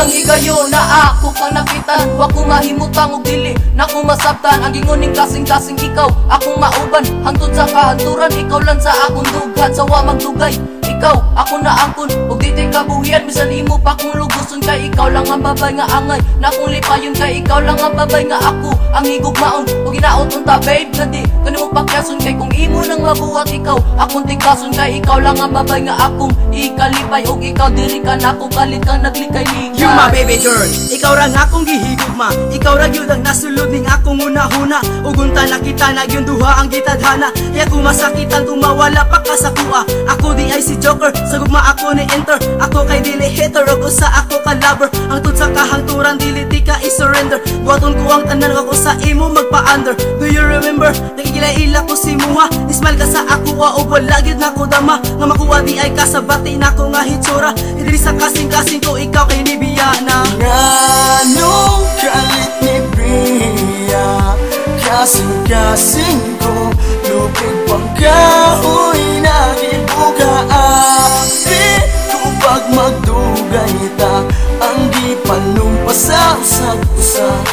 lang higayon na ako kang nakitan. Wa ko mahimutang og dili na ko masabtan. Ang gingoning kasing-kasing ikaw akong mauban. Hantod sa kahanturan ikaw lang sa akong dughan. Sa wa magdugay ikaw ako na angkon ug di tay kabuhian. Bisan imo pa kong luguson kay ikaw lang ang babay nga angay. Na kung lipayon kay ikaw lang ang babay nga ako ang higugmaon. Ug ginaot unta babe nga di kanimo pakyason kay kung imo nang mabuhat ikaw akong tingkason kay ikaw lang ang babay nga akong ikalipay. Ug ikaw diri ka nako kalit kang naglikay ligay. You my baby girl, ikaw ra nga akong gihigugma. Ikaw ra gyud ang nasulod ning akong una-huna. Ug unta nakita na gyud duha ang gitadhana. Ya kung masakitan kung mawala pa ka sa kuha. Ako di ay si Joker, sa gugma ako ni enter. Ako kay dili hater, ug usa ako ka lover. Ang tud sa kahangturan dili di ka i-surrender. Buhaton ko ang tanan ako sa imo magpa-under. Do you remember? Nagigila-ila ko si Muha. Ismal ka sa ako ug wala gyud nako dama. Nga makuha di ay kasabati nako nga hitsura. Dili sa kasing-kasing ko ikaw kay ni Biana. Nganong kalit ni Bia, kasing-kasing ko lupig pang kahoy na gibuka api. Kapag magdugay ta ang gipanumpa sa usag-usag,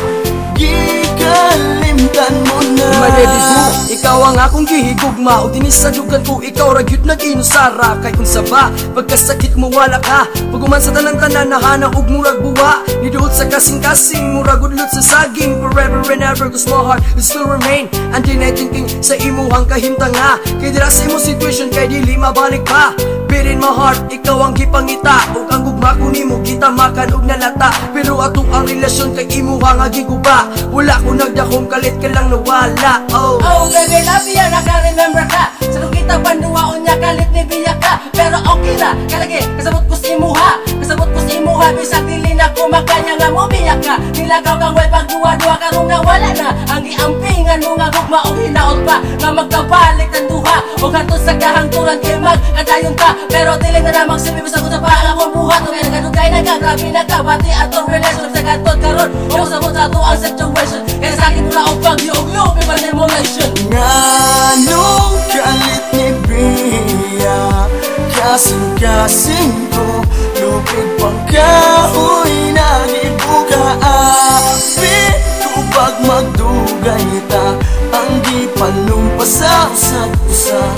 gikalimtan mo na. My baby boo, ikaw ang akong gihigugma. O dinisadugan ko ikaw ragyut nag-inusara. Kay kung saba, pagkasakit mo wala ka. Paguman sa tanan-tanan nahana ug murag buwa. Niduot sa kasing-kasing murag udlot sa saging. Forever and ever cause my heart will still remain. Andin ay thinking sa imuhang kahimtanga. Kay dira sa imo situation kay dili mabalik pa. But in my heart, ikaw ang gipangita. Ug ang gugma ko nimo kita makan ug nalata. Pero ato ang relasyon kay imuha nga giguba. Wala ko nagdakong kalit ka lang nawala. Oh baby love ya naka-remember ka. Sa nung kita banduwaon niya kalit ni Biya ka. Pero okay na kalagi kasabot ko si imuha. Kasabot ko si imuha bisag dili na ko makanya nga mo biya ka. Nilagaw kang way pagduwa-duwa karong nawala na. Ang giampingan mo nga gugma og hinaot pa. Nga magkabalik ang duha ug hantud sa kahangturan kay magkadayon ka. Pero dili na namang sibi sa kuta pa ang akong buhat. Ug nagadugay na ka grabe na ka bati atong relation sa katod karon. Ug sabot sa ato ang situation. Kaya sa akin mula og bagyo ug lupi pa na emulation. Nganong kalit ni Bia, kasing-kasing ko lupig pang kahoy na gibuka api. Kapag magdugay ta ang gipanumpa sa usag-usag,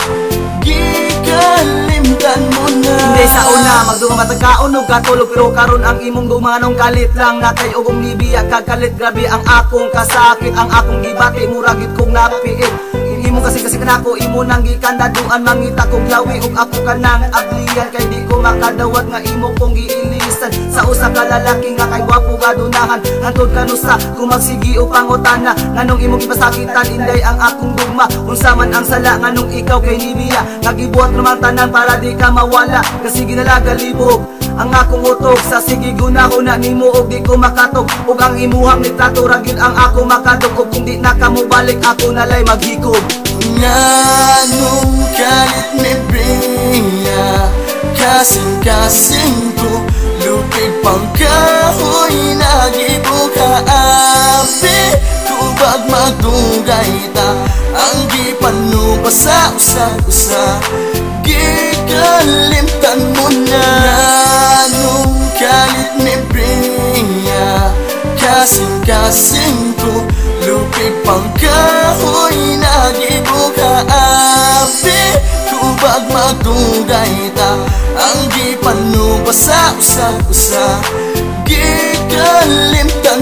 gikalimtan mo na. Hindi sa una, magdunga matagkaon ug katulog. Pero karon ang imong dumanong kalit lang na kay ugong nibiya kagalit. Grabe ang akong kasakit, ang akong gibati muragit kong napiit. Imo kasi kanako imo nang gikandaduan mangita kong lawi ug ako kanang ablian. Kay di ko makadawat nga imo kong giilisan sa usa ka lalaki nga kay gwapo gadunahan. Hantod kanusa kung magsigi o pangutana nganong imong ipasakitan inday ang akong dugma. Unsa man ang sala nganong ikaw kay nibiya nagibuhat naman tanan para di ka mawala. Kasi ginalaga libog ang akong utok sa sige gunahuna nimo og di ko makatok. Ug ang imuhang litrato ra gyud ang ako makadok. Ug kung di na ka mo balik ako nalay maghikog. Nganong kalit ni Bia, kasing-kasing ko lupig pang kahoy na gibuka api. Kapag magdugay ta ang gipanumpa sa usag-usag, gikalimtan mo na. Nganong kalit ni Bia, kasing-kasing ko lupig pang kahoy na gibuka api. Kapag magdugay ta ang gipanumpa sa usag-usag, gikalimtan